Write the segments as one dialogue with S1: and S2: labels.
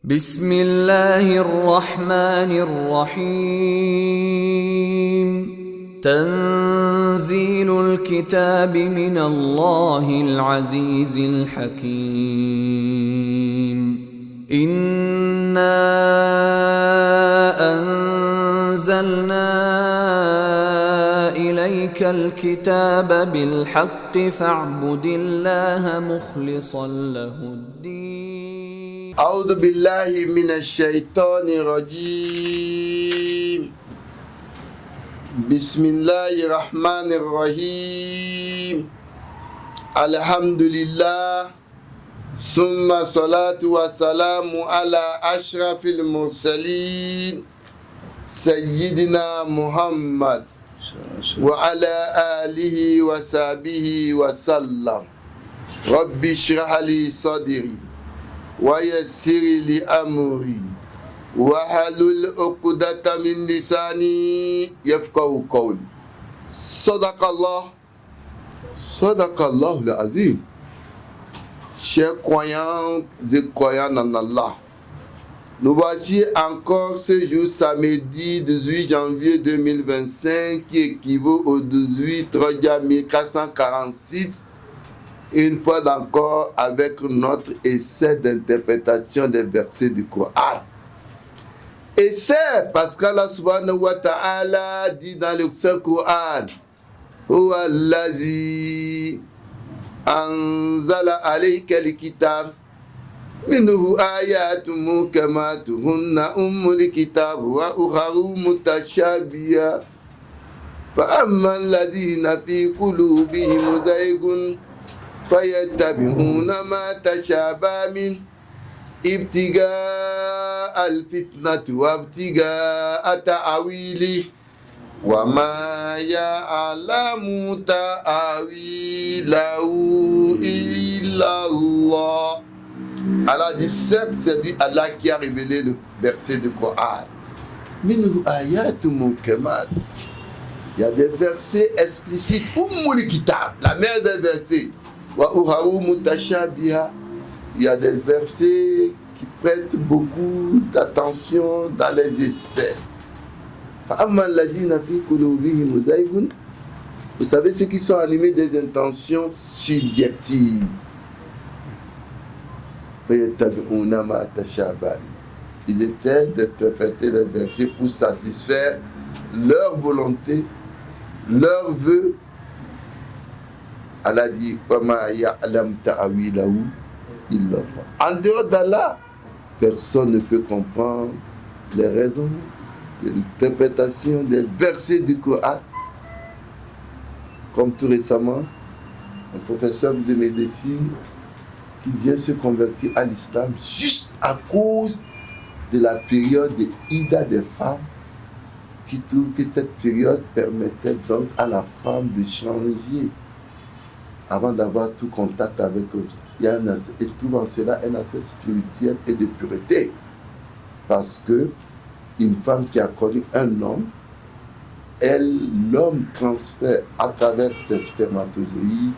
S1: بسم الله الرحمن الرحيم تنزيل الكتاب من الله العزيز الحكيم إنا أنزلنا إليك الكتاب بالحق فاعبد الله مخلصا له الدين
S2: أعوذ بالله من الشيطان الرجيم بسم الله الرحمن الرحيم الحمد لله ثم صلاة والسلام على أشرف المرسلين سيدنا محمد وعلى آله وصحبه وسلم رب اشرح لي صدري ويسر لي أمري واحلل عقدة من لساني يفقهوا قولي صدق الله العظيم. Chers croyants et croyants en Allah, nous voici encore ce jour samedi 18 janvier 2025 qui équivaut au 18 Rajab 1446, une fois encore avec notre essai d'interprétation des versets du Coran. Essai parce qu'Allah subhanahu wa ta'ala dit dans le Saint-Coran: Huwa allazi anzala alayka al-kitab minhu ayatun muhkamatun hunna ummul kitab wa ukharu mutashabiha fa amma alladhina fi qulubihim zaygun فيتبعون ما تشابه منه ابتغاء الفتنة وابتغاء تأويله وما يعلم تأويله إلا الله. Allah dit, certes, c'est lui Allah qui a révélé le verset du Coran. Minhu ayatun muhkamat. Il y a des versets explicites. Ummul kitab, la mère des versets. Il y a des versets qui prêtent beaucoup d'attention dans les essais. Vous savez, ceux qui sont animés des intentions subjectives. Ils étaient d'interpréter les versets pour satisfaire leur volonté, leur vœu. Allah dit en dehors d'Allah, personne ne peut comprendre les raisons de l'interprétation des versets du Coran. Comme tout récemment, un professeur de médecine qui vient se convertir à l'islam juste à cause de la période de Ida des femmes, qui trouve que cette période permettait donc à la femme de changer avant d'avoir tout contact avec eux. Il y a et trouve en cela un aspect spirituel et de pureté. Parce que une femme qui a connu un homme, l'homme transfère à travers ses spermatozoïdes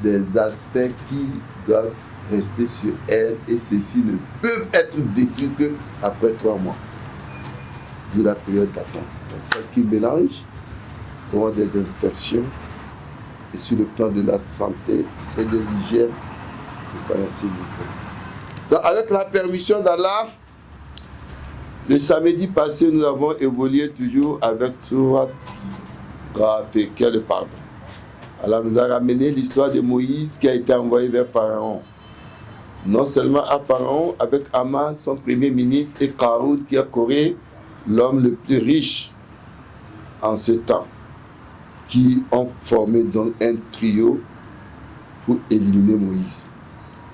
S2: des aspects qui doivent rester sur elle, et ceux-ci ne peuvent être détruits qu'après 3 mois de la période d'attente. Donc celles qui mélangent auront des infections. Et sur le plan de la santé et de l'hygiène, vous connaissez beaucoup. Donc, avec la permission d'Allah, le samedi passé, nous avons évolué toujours avec Surat Ghafir, qui est le pardon. Allah nous a ramené l'histoire de Moïse qui a été envoyé vers Pharaon. Non seulement à Pharaon, avec Aman, son premier ministre, et Qaroun, qui a Corée, l'homme le plus riche en ce temps, qui ont formé donc un trio pour éliminer Moïse.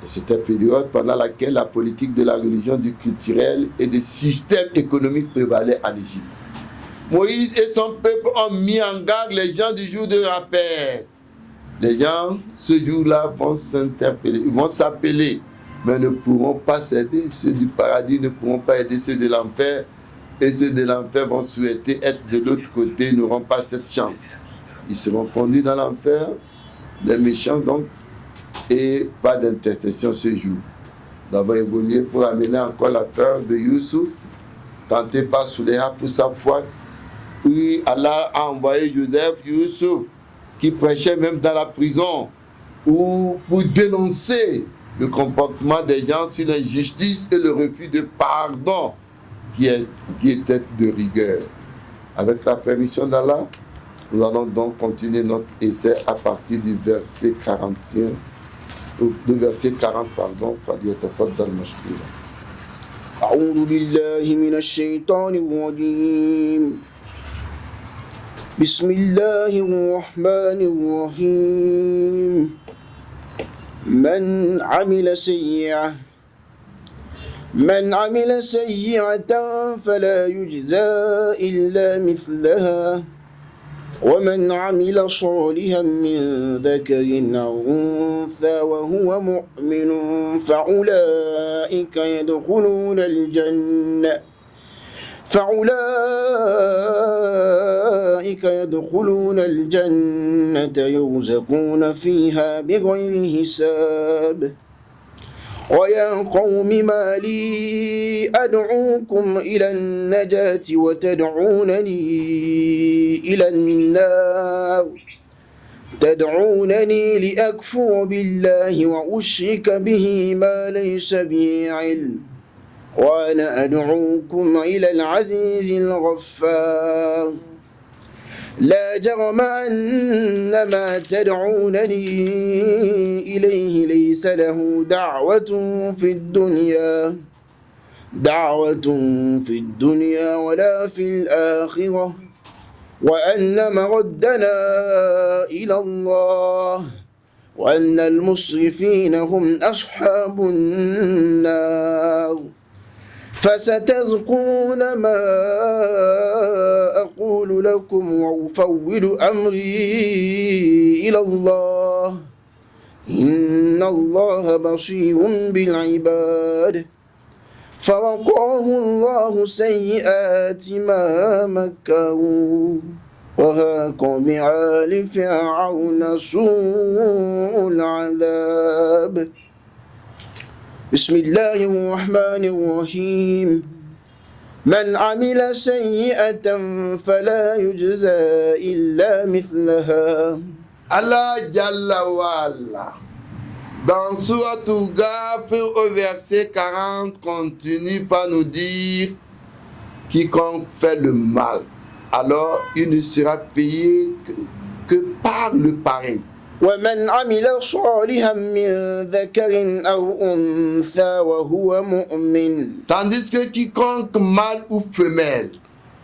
S2: Et c'était une période pendant laquelle la politique de la religion, du culturel et du système économique prévalait en Égypte. Moïse et son peuple ont mis en garde les gens du jour de rappel. Les gens, ce jour-là, vont s'interpeller, ils vont s'appeler, mais ne pourront pas s'aider. Ceux du paradis ne pourront pas aider ceux de l'enfer, et ceux de l'enfer vont souhaiter être de l'autre côté, ils n'auront pas cette chance. Ils seront conduits dans l'enfer, les méchants donc, et pas d'intercession ce jour. Nous avons évolué pour amener encore l'affaire de Youssouf, tenté par Souléha pour sa foi. Puis Allah a envoyé Joseph Youssouf, qui prêchait même dans la prison, ou pour dénoncer le comportement des gens sur l'injustice et le refus de pardon qui était de rigueur. Avec la permission d'Allah, nous allons donc continuer notre essai à partir du verset 41, du verset 40, pardon, فليتفضل مشكورا.
S3: أعوذ بالله من الشيطان الرجيم بسم الله الرحمن الرحيم من عمل سيئة فلا يجزى إلا مثلها ومن عمل صالحا من ذكر أو أنثى وهو مؤمن فأولئك يدخلون الجنة يرزقون فيها بغير حساب ويا قوم ما لي أدعوكم إلى النجاة وتدعونني إلى النار تدعونني لأكفر بالله وأشرك به ما ليس بي علم وأنا أدعوكم إلى العزيز الغفار لا جرم أن ما تدعونني إليه ليس له دعوة في الدنيا ولا في الآخرة وأن مردنا إلى الله وأن المسرفين هم أصحاب النار فستذكرون ما أقول لكم وأفوض أمري إلى الله إن الله بصير بالعباد فوقاه الله سيئات ما مكروا وهاق بآل فرعون سوء العذاب بسم الله الرحمن الرحيم من عمل سيئة فلا يجزى إلا مثلها.
S2: Allah Jalla Wa'ala, dans Surat Ghafir au verset 40, continue par nous dire: quiconque fait le mal, alors il ne sera payé que par le pareil.
S3: ومن عمل صالحا من ذكر أو أنثى وهو مؤمن.
S2: Tandis que quiconque mâle ou femelle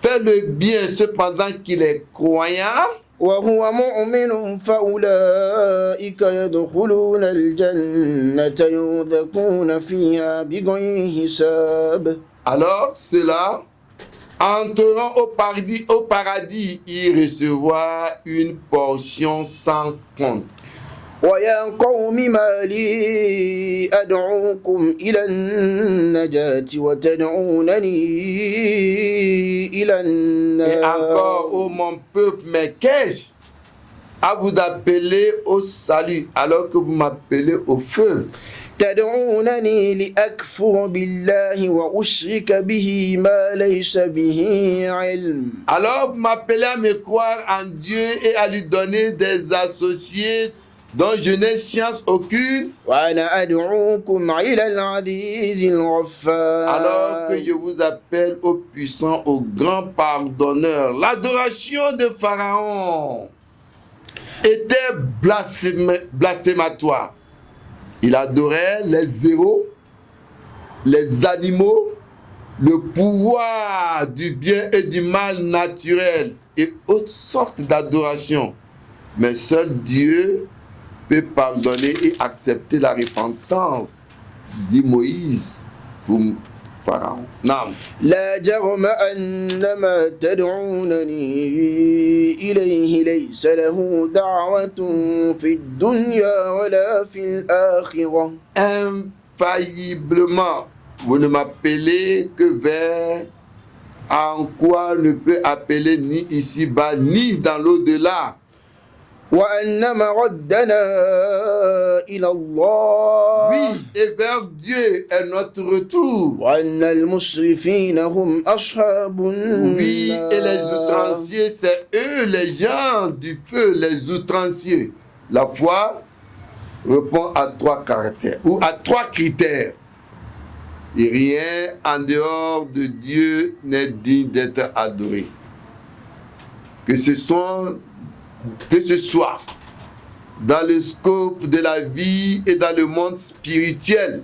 S2: fait le bien cependant qu'il est croyant,
S3: وهو مؤمن فأولئك يدخلون الجنة يرزقون فيها بغير حساب.
S2: alors ceux-là entreront au paradis, y recevoir une portion sans compte.
S3: ويا قوم ما لي أدعوكم إلى النجاة وتدعونني إلى النار.
S2: Et encore, ô mon peuple, mais qu'ai-je à vous appeler au salut alors que vous m'appelez au feu?
S3: تدعونني لأكفر بالله وأشرك به ما ليس به علم.
S2: Alors vous m'appelez à me croire en Dieu et à lui donner des associés dont je n'ai science aucune.
S3: وأنا أدعوكم إلى العزيز الغفار.
S2: Alors que je vous appelle au puissant, au grand pardonneur. L'adoration de Pharaon était blasphématoire. Il adorait les héros, les animaux, le pouvoir du bien et du mal naturel et autres sortes d'adoration. Mais seul Dieu peut pardonner et accepter la repentance, dit Moïse pour Pharaon. Non.
S3: لا جرم أن ما تدعونني إليه ليس له دعوة في الدنيا ولا في الآخرة.
S2: Infailliblement, vous ne m'appelez que vers en quoi ne peut appeler ni ici-bas ni dans l'au-delà.
S3: وأن مردنا إلى الله
S2: Oui, et vers Dieu est notre retour.
S3: وأن المسرفين هم أصحاب
S2: Oui, et les
S3: النار.
S2: outranciers, c'est eux les gens du feu, les outranciers. La foi répond à 3 caractères ou à 3 critères. Et rien en dehors de Dieu n'est digne d'être adoré. Que ce soit dans le scope de la vie et dans le monde spirituel.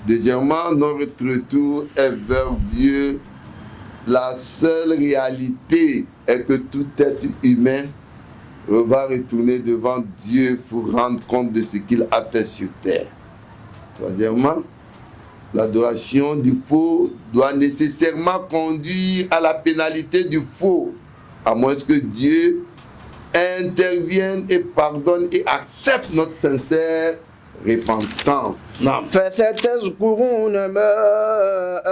S2: Deuxièmement, notre retour est vers Dieu. La seule réalité est que tout être humain va retourner devant Dieu pour rendre compte de ce qu'il a fait sur terre. Troisièmement, l'adoration du faux doit nécessairement conduire à la pénalité du faux, à moins que Dieu intervienne et pardonne et accepte notre sincère repentance. Non.
S3: فستذكرون ما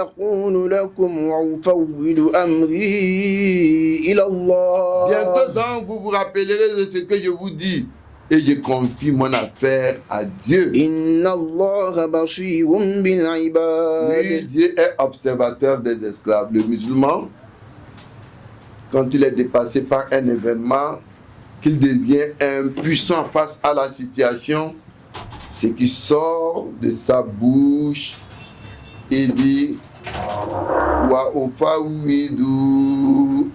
S3: أقول لكم وأفوض أمري إلى الله.
S2: Bientôt donc vous vous rappellerez de ce que je vous dis et je confie mon affaire à Dieu.
S3: إن الله بصير بالعباد.
S2: Oui, Dieu est observateur des esclaves. Le musulman, quand il est dépassé par un événement, qu'il devient impuissant face à la situation, ce qui sort de sa bouche et dit wa ufawidu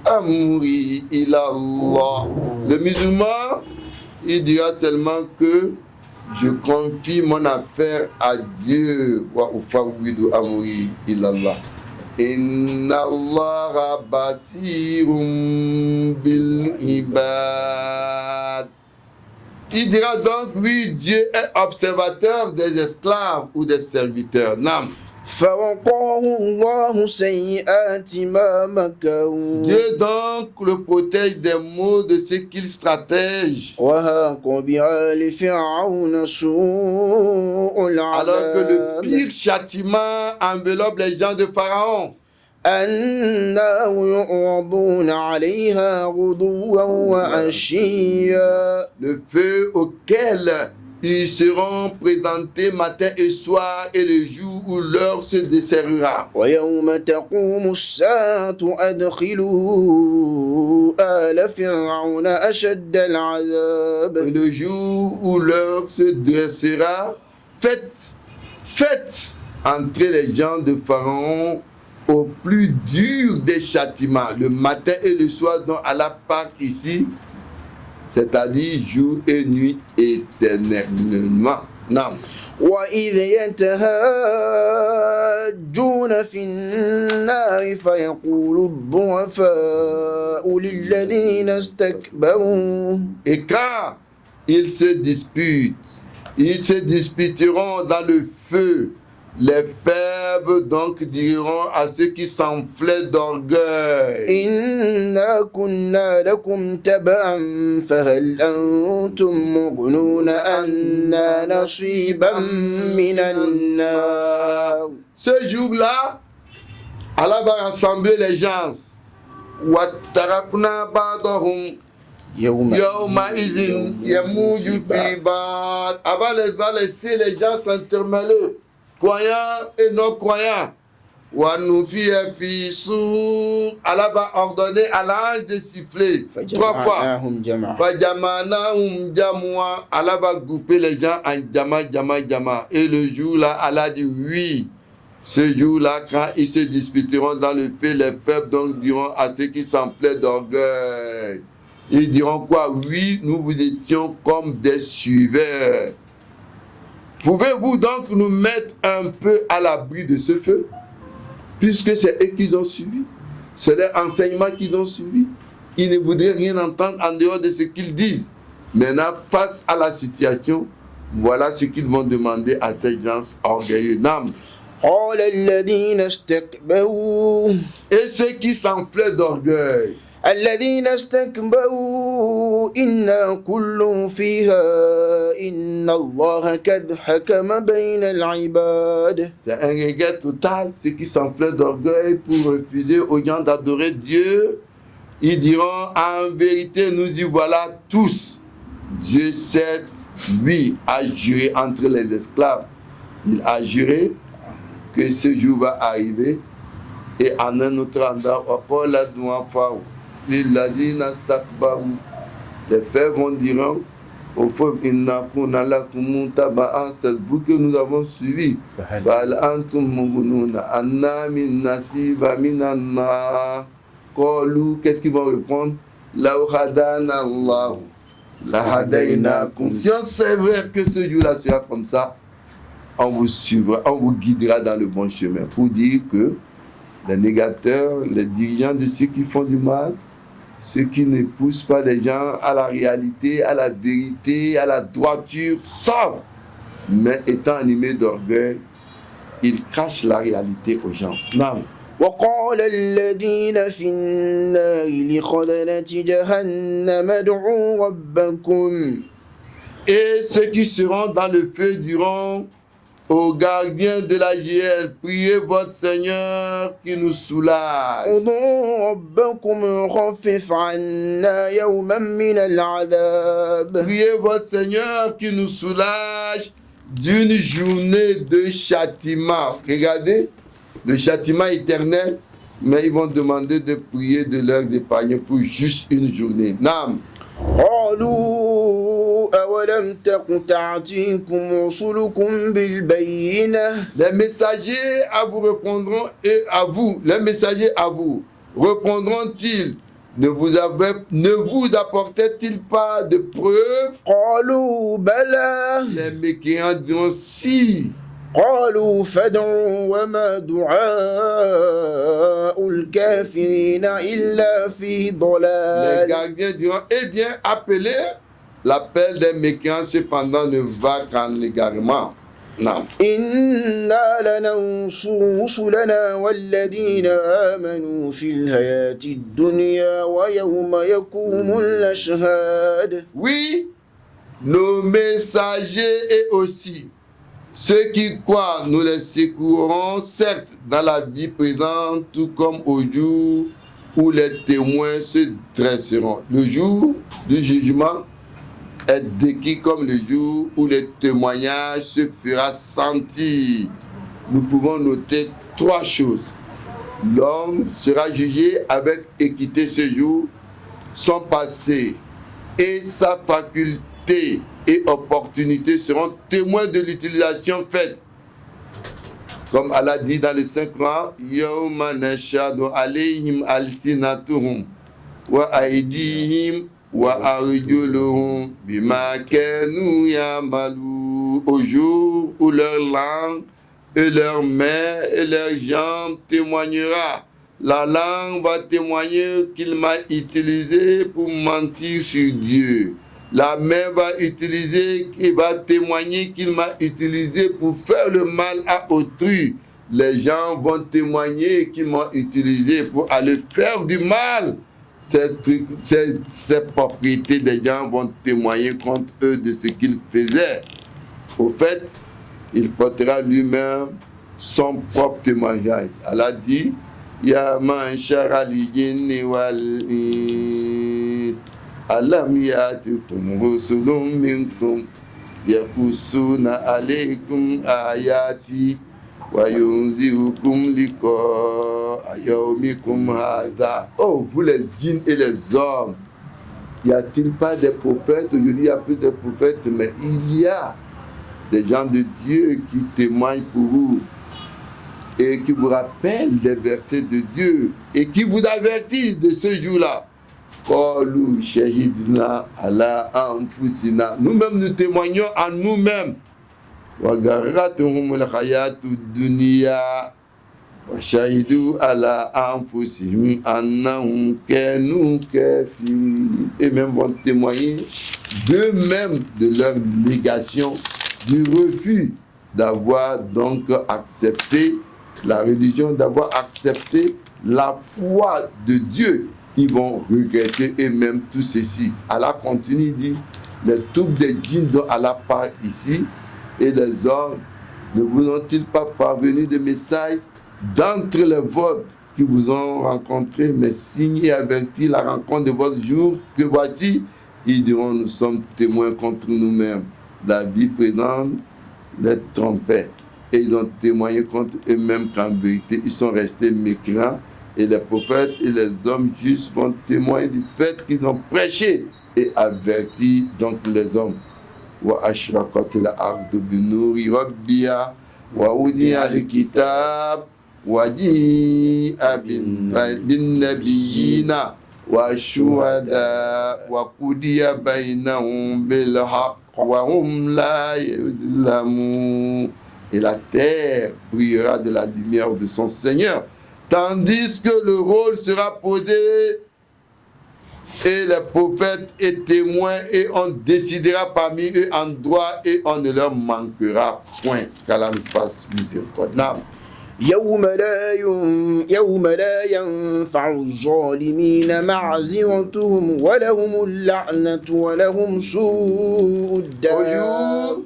S2: amri ila Allah. Le musulman, il dira seulement que je confie mon affaire à Dieu. Wa ufawidu amri ila Allah. Inna Allah basirum bil ibad. Il dira donc, oui, Dieu est observateur des esclaves ou des serviteurs. Nam.
S3: فوقاه الله سيئات ما مكروا.
S2: Dieu donc le protège des maux de ce qu'il stratège.
S3: وهاق بآل فرعون سوء
S2: Alors que le
S3: العذاب.
S2: pire châtiment enveloppe les gens de Pharaon.
S3: النار يعرضون عليها غدوا وعشيا.
S2: Le feu auquel ils seront présentés matin et soir et le jour où l'heure se desserrera.
S3: ويوم تقوم الساعة أدخلوا آل فرعون أشد
S2: Et
S3: العذاب.
S2: le jour où l'heure se dressera, faites entrer les gens de Pharaon au plus dur des châtiments, le matin et le soir, dont Allah parle ici, c'est-à-dire jour et nuit éternellement. Non.
S3: وإذ يتهاجون في النار فيقول الضعفاء للذين استكبروا.
S2: Et quand ils se disputeront dans le feu. Les faibles donc diront à ceux qui s'enflaient d'orgueil.
S3: إنا كنا لكم تبعا فهل أنتم مغنون عنا نصيبا من النار.
S2: Ce jour-là, Allah va rassembler les gens. وَتَرَكْنَا بَعْضَهُمْ يَوْمَئِذٍ يَمُوجُ فِي بَعْضٍ. Allah va laisser les gens s'intermêler, croyants et non-croyants. Allah va ordonner à l'ange de siffler 3 fois. Allah va grouper les gens en jama. Et le jour-là, Allah dit oui. Ce jour-là, quand ils se disputeront dans le feu, les faibles donc diront à ceux qui s'enflaient d'orgueil. Ils diront quoi? Oui, nous vous étions comme des suiveurs. Pouvez-vous donc nous mettre un peu à l'abri de ce feu? Puisque c'est eux qu'ils ont suivi. C'est leur enseignement qu'ils ont suivi. Ils ne voudraient rien entendre en dehors de ce qu'ils disent. Maintenant, face à la situation, voilà ce qu'ils vont demander à ces gens orgueilleux. Nam.
S3: قال الذين استكبروا.
S2: Et ceux qui s'enflaient d'orgueil.
S3: الذين استكبروا إنا كل فيها إن الله قد حكم بين العباد.
S2: C'est un regret total, ceux qui s'enflaient d'orgueil pour refuser aux gens d'adorer Dieu. Ils diront en vérité, nous y voilà tous. Dieu, certes, lui, a juré entre les esclaves. Il a juré que ce jour va arriver. Et en un autre endroit, les frères vont dire au fond, c'est vous que nous avons suivi. Qu'est-ce qu'ils vont répondre? Si on sait vrai que ce jour-là sera comme ça, on vous suivra, on vous guidera dans le bon chemin. Pour dire que les négateurs, les dirigeants de ceux qui font du mal, ceux qui ne poussent pas les gens à la réalité, à la vérité, à la droiture, savent, mais étant animés d'orgueil, ils cachent la réalité aux gens. Non.
S3: وقال الذين في النار لخزنة جهنم ادعوا ربكم.
S2: Et ceux qui seront dans le feu diront aux gardiens de la GL, priez votre Seigneur qui nous soulage.
S3: ادعوا ربكم يخفف عنا يوما من العذاب.
S2: Priez votre Seigneur qui nous soulage d'une journée de châtiment. Regardez, le châtiment éternel, mais ils vont demander de prier de leur épargne pour juste une journée. Nam.
S3: قالوا أولم تك تأتيكم رسلكم بالبينة.
S2: Les messagers à vous répondront et à vous, les messagers à vous répondront-ils? Ne vous apportait-il pas de preuves?
S3: قالوا بلى.
S2: Les mécréants diront si.
S3: قالوا فادعوا وما دعاء الكافرين إلا في ضلال.
S2: Les gardiens diront eh bien appelez. L'appel des mécréants cependant ne va qu'en égarement. Non.
S3: إنا لننصر رسلنا والذين آمنوا في الحياة الدنيا ويوم يقوم الأشهاد.
S2: Oui, nos messagers et aussi ceux qui croient, nous les secourrons, certes, dans la vie présente, tout comme au jour où les témoins se dresseront. Le jour du jugement est décrit comme le jour où le témoignage se fera sentir. Nous pouvons noter trois choses. L'homme sera jugé avec équité ce jour, son passé et sa faculté et opportunités seront témoins de l'utilisation faite. Comme Allah dit dans le Saint-Coran, Yawma nashhadu alayhim alsinatuhum wa aydihim wa arjuluhum bima kanu ya'malu. Au jour où leur langue et leurs mains et leurs jambes témoignera. La langue va témoigner qu'il m'a utilisé pour mentir sur Dieu. La main va témoigner qu'il m'a utilisé pour faire le mal à autrui. Les gens vont témoigner qu'ils m'ont utilisé pour aller faire du mal. Ces propriétés des gens vont témoigner contre eux de ce qu'ils faisaient. Au fait, il portera lui-même son propre témoignage. Allah dit, Ya manshar al-jinni wal-ins. Alam yatikum rusulun minkum yaqussuna alaykum ayati wa yunzirukum liqa yawmikum hadha. Oh, vous les djinns et les hommes, y a-t-il pas des prophètes? Aujourd'hui, il n'y a plus de prophètes, mais il y a des gens de Dieu qui témoignent pour vous et qui vous rappellent les versets de Dieu et qui vous avertissent de ce jour-là. Nous-mêmes nous témoignons à nous-mêmes. Et même vont témoigner d'eux-mêmes de leur négation, du refus d'avoir donc accepté la religion, d'avoir accepté la foi de Dieu. Ils vont regretter eux-mêmes tout ceci. Allah continue, dit, les troupes des djinns dont Allah parle ici et les hommes, ne vous ont-ils pas parvenu de messages d'entre les vôtres qui vous ont rencontré, mais signé et averti la rencontre de votre jour, que voici, Ils diront, nous sommes témoins contre nous-mêmes. La vie présente les trompait. Et ils ont témoigné contre eux-mêmes qu'en vérité, ils sont restés mécréants. Et les prophètes et les hommes justes vont témoigner du fait qu'ils ont prêché et averti donc les hommes. Wa ashrakat al-ardu bi nuri rabbiha wa wudi'a al-kitab wa ji'a bin nabiyyina wa shuhada wa qudiya bainahum bil haqq wa hum la yuzlamun. Et la terre brillera de la lumière de son Seigneur, tandis que le rôle sera posé et les prophètes et témoins, et on décidera parmi eux en droit et on ne leur manquera point. Qu'Allah nous fasse miséricorde.
S3: يوم لا ينفع الظالمين معذرتهم ولهم اللعنة ولهم سوء الدار.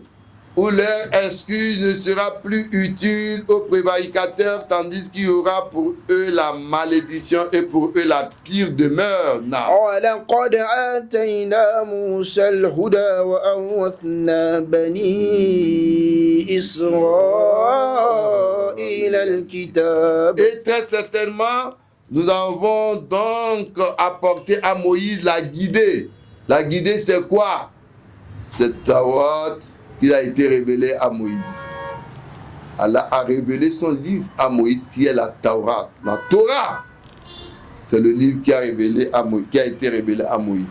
S2: Où leur excuse ne sera plus utile aux prévaricateurs, tandis qu'il y aura pour eux la malédiction et pour eux la pire demeure.
S3: وَلَقَدْ آتَيْنَا مُوسَى الْهُدَى وَأَوْرَثْنَا بَنِي إِسْرَائِيلَ الْكِتَابَ.
S2: Et très certainement, nous avons donc apporté à Moïse la guidée. La guidée, c'est quoi? C'est Tawrat qui a été révélé à Moïse. Allah a révélé son livre à Moïse qui est la Torah. La Torah, c'est le livre qui a été révélé à Moïse.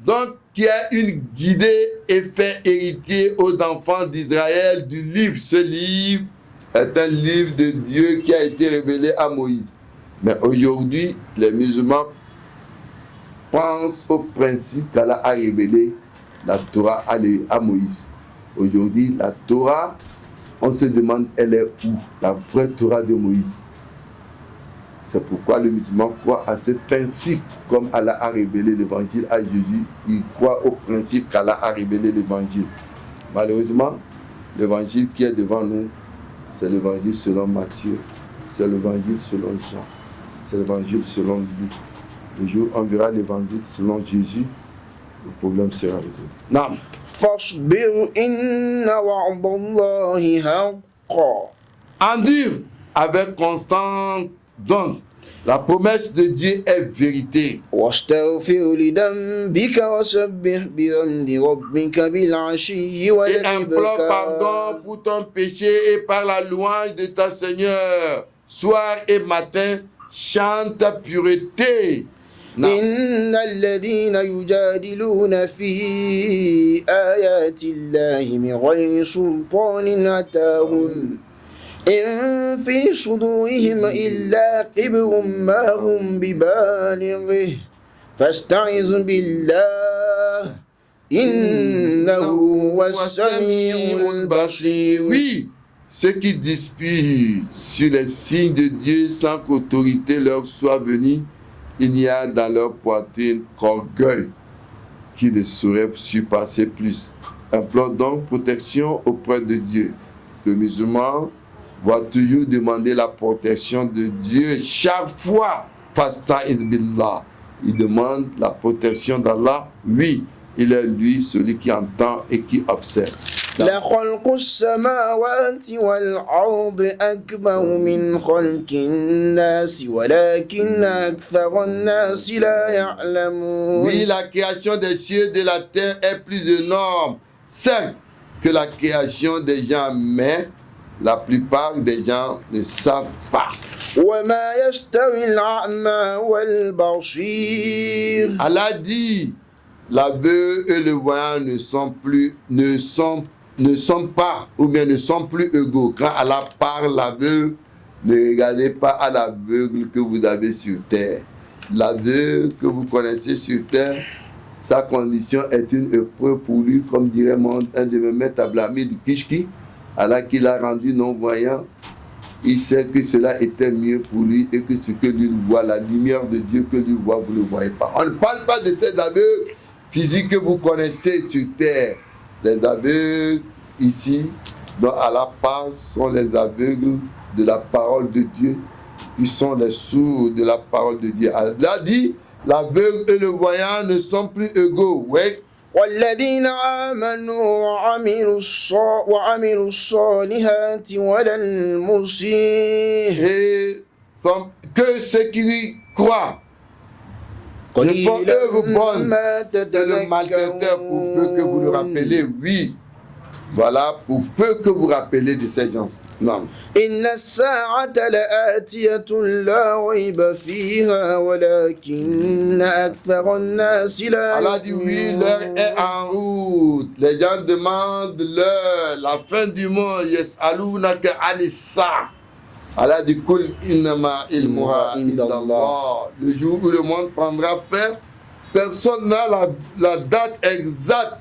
S2: Donc, qui a une guidée et fait héritier aux enfants d'Israël du livre. Ce livre est un livre de Dieu qui a été révélé à Moïse. Mais aujourd'hui, les musulmans pense au principe qu'Allah a révélé la Torah à Moïse. Aujourd'hui, la Torah, on se demande, elle est où? La vraie Torah de Moïse. C'est pourquoi le musulman croit à ce principe, comme Allah a révélé l'évangile à Jésus, il croit au principe qu'Allah a révélé l'évangile. Malheureusement, l'évangile qui est devant nous, c'est l'évangile selon Matthieu, c'est l'évangile selon Jean, c'est l'évangile selon Luc. Le jour où on verra l'évangile selon Jésus, le problème sera résolu. Non.
S3: فاصبر إن وعد الله حق.
S2: Endure avec constance. Donc, la promesse de Dieu est vérité.
S3: واستغفر لذنبك وسبح بحمد ربك بالعشي
S2: Et implore
S3: والإبكار.
S2: pardon pour ton péché et par la louange de ta Seigneur. Soir et matin, chante ta pureté.
S3: إن الذين يجادلون في آيات الله من غير سلطان أتاهم إن في صدورهم إلا كبر ما هم ببالغه فاستعذ بالله إنه هو السميع البصير.
S2: Oui, ceux qui disputent sur les signes de Dieu sans qu'autorité leur soit venue, il n'y a dans leur poitrine qu'orgueil qui ne saurait surpasser plus. Implore donc protection auprès de Dieu. Le musulman va toujours demander la protection de Dieu chaque fois. Fasta'iz billah. Il demande la protection d'Allah. Oui, il est lui celui qui entend et qui observe.
S3: لخلق السماوات والأرض أكبر من خلق الناس ولكن أكثر الناس لا يعلمون.
S2: Oui, la création des cieux et de la terre est plus énorme, certes, que la création des gens, mais la plupart des gens ne savent pas.
S3: وما يستوي الأعمى والبصير.
S2: Allah dit, l'aveugle et le voyant ne sont pas, ou bien ne sont plus égaux. Quand Allah parle l'aveugle, ne regardez pas à l'aveugle que vous avez sur terre. L'aveugle que vous connaissez sur terre, sa condition est une épreuve pour lui, comme dirait un de mes maîtres Ablamid Kishki. Allah qui l'a rendu non-voyant, il sait que cela était mieux pour lui et que ce que lui voit, la lumière de Dieu que lui voit, vous ne le voyez pas. On ne parle pas de ces aveugles physiques que vous connaissez sur terre. Les aveugles ici, dont Allah parle, sont les aveugles de la parole de Dieu qui sont les sourds de la parole de Dieu. Allah dit, l'aveugle et le voyant ne sont plus égaux. Oui.
S3: والذين آمنوا وعملوا الصالحات ولا المسيء
S2: Et que ceux qui croient ne font œuvre bonne et le malfaiteur pour peu que vous le rappelez, oui. Voilà, pour peu que vous rappelez de ces gens. Non.
S3: إن الساعة لآتية لا ريب فيها ولكن أكثر الناس لا
S2: Allah dit oui, l'heure est en route. Les gens demandent l'heure, la fin du monde. Yes'alunaka anissa. Allah dit kul innama ilmuha indallah. Le jour où le monde prendra fin, personne n'a la date exacte.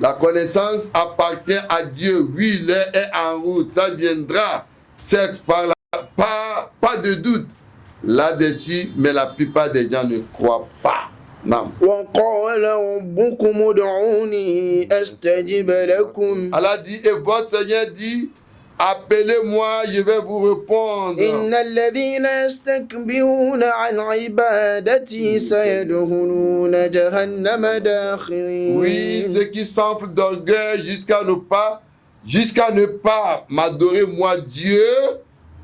S2: La connaissance appartient à Dieu. Oui, l'heure est en route. Ça viendra. C'est pas de doute là-dessus, mais la plupart des gens ne croient pas. Non.
S3: وقال ربكم ادعوني أستجب لكم
S2: Allah dit, et votre Seigneur dit, appelez-moi, je vais vous répondre.
S3: إن الذين يستكبرون عن عبادتي سيدخلون جهنم داخرين.
S2: Oui, ceux qui s'enflent d'orgueil jusqu'à ne pas m'adorer moi Dieu,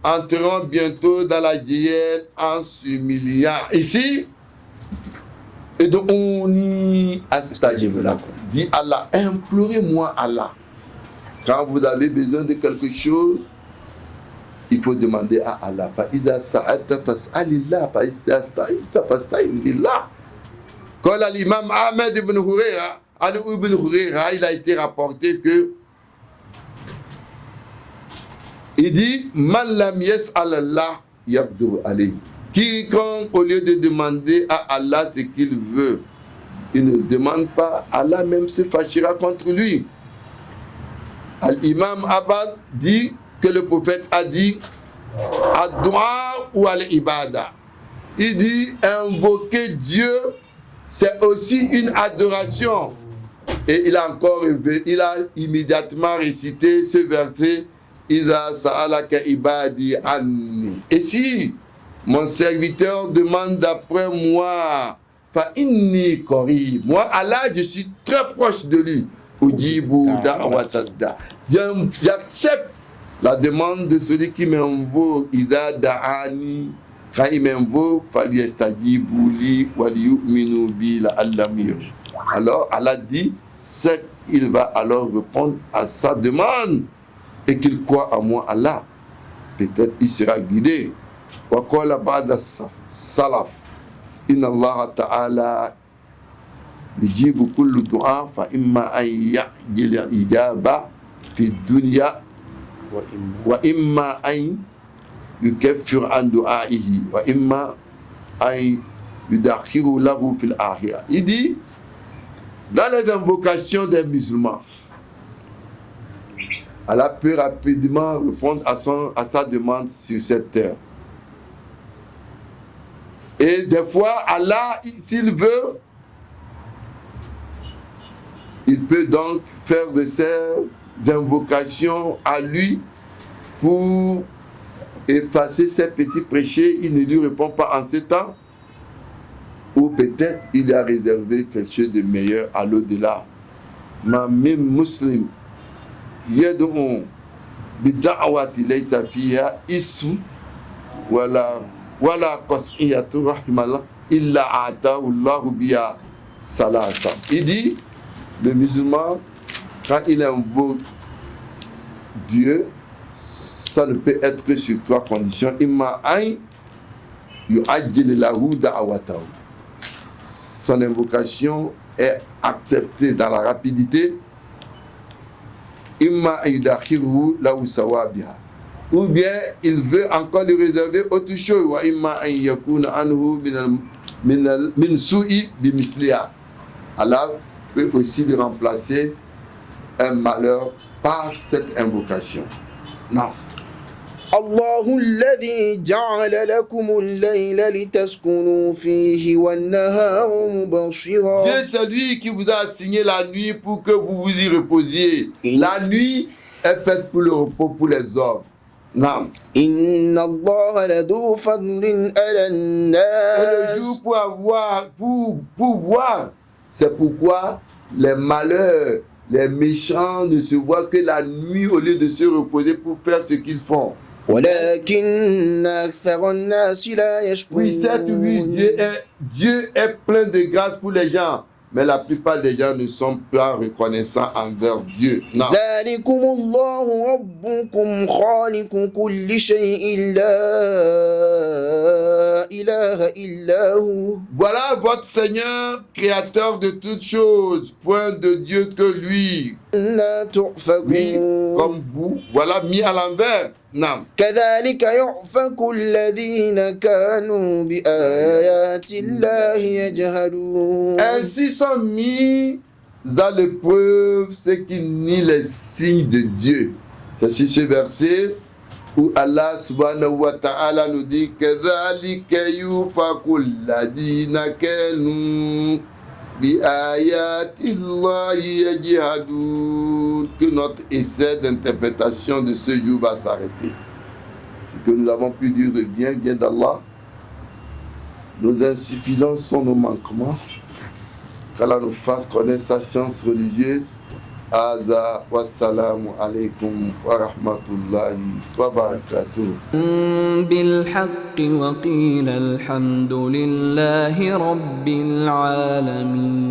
S2: entreront bientôt dans la hyène en s'humiliant. Ici, et donc on y dit Allah, implorez-moi Allah. Quand vous avez besoin de quelque chose, il faut demander à Allah. Quand l'imam Ahmed ibn Hurayra, il a été rapporté que il dit Man lam yas'alallah yabdur alayhi. Quiconque, au lieu de demander à Allah ce qu'il veut, il ne demande pas, Allah même se fâchera contre lui. L'imam Abad dit que le prophète a dit ad-du'a ou al-ibada. Il dit invoquer Dieu, c'est aussi une adoration. Et il a immédiatement récité ce verset Iza sa'alaka ibadi anni. Et si mon serviteur demande d'après moi, fa inni qarib. Moi, Allah, je suis très proche de lui. Ujibu da'watadda. J'accepte la demande de celui qui m'invoque. Iza da'ani. Quand il m'invoque, falyastajibu li waliyu'minu bi la'allam yarshudun. Alors, Allah dit, c'est qu'il va alors répondre à sa demande et qu'il croit en moi, Allah. Peut-être il sera guidé. Wa qala ba'da salaf inna Allah ta'ala yujibu kullu du'a fa imma an ya'jil ijaba fi dunya wa imma an yukaffir an du'aihi wa imma an yudakhiru lahu fil akhirah. Il dit dans les invocations des musulmans, Allah peut rapidement répondre à sa demande sur cette terre. Et des fois, Allah, s'il veut, il peut donc faire de ces invocations à lui pour effacer ses petits péchés. Il ne lui répond pas en ce temps. Ou peut-être il a réservé quelque chose de meilleur à l'au-delà. Ma même muslim yad'u bid'awati laysa fiha ism wala qas'iyatu rahimallah illa a'tahu Allahu biha salasa. Il dit le musulman quand il invoque Dieu, ça ne peut être que sur trois conditions. Imma an yu'ajjil lahu da'watahu. Son invocation est acceptée dans la rapidité. Imma yudakhiruhu lahu sawabiha. Ou bien il veut encore lui réserver autre chose. Wa imma an yakuna anhu min su'i bimisliha. Allah peut aussi lui remplacer un malheur par cette invocation. Non.
S3: الله الذي جعل لكم الليل لتسكنوا فيه والنهار مبصرا.
S2: Dieu c'est lui qui vous a assigné la nuit pour que vous vous y reposiez. La nuit est faite pour le repos pour les hommes Non.
S3: إن الله لذو فضل على
S2: Et le
S3: الناس
S2: jour pour voir. C'est pourquoi les malheurs, les méchants ne se voient que la nuit au lieu de se reposer pour faire ce qu'ils font.
S3: ولكن أكثر الناس لا
S2: Oui, certes, oui,
S3: يشكرون.
S2: Dieu est plein de grâce pour les gens, mais la plupart des gens ne sont pas reconnaissants envers Dieu. Non.
S3: ذلكم الله ربكم خالق كل شيء لا إله إلا هو
S2: Voilà votre Seigneur, créateur de toutes choses, point de Dieu que lui.
S3: لا
S2: Oui,
S3: تؤفكون.
S2: comme vous, voilà mis à l'envers. Non.
S3: كذلك يؤفك الذين كانوا بآيات الله يجهلون.
S2: Ainsi sont mis dans l'épreuve ceux qui nient les signes de Dieu. C'est sur ce verset où Allah subhanahu wa ta'ala nous dit كَذَلِكَ يُؤْفَكُ الَّذِينَ كَانُوا بِآيَاتِ اللَّهِ يَجْحَدُونَ. Que notre essai d'interprétation de ce jour va s'arrêter. Ce que nous avons pu dire de bien vient d'Allah. Nos insuffisances sont nos manquements. Qu'Allah nous fasse connaître sa science religieuse. Aza wa salamu alaykum wa rahmatullahi wa barakatuh.
S1: بالحق وقيل الحمد لله رب العالمين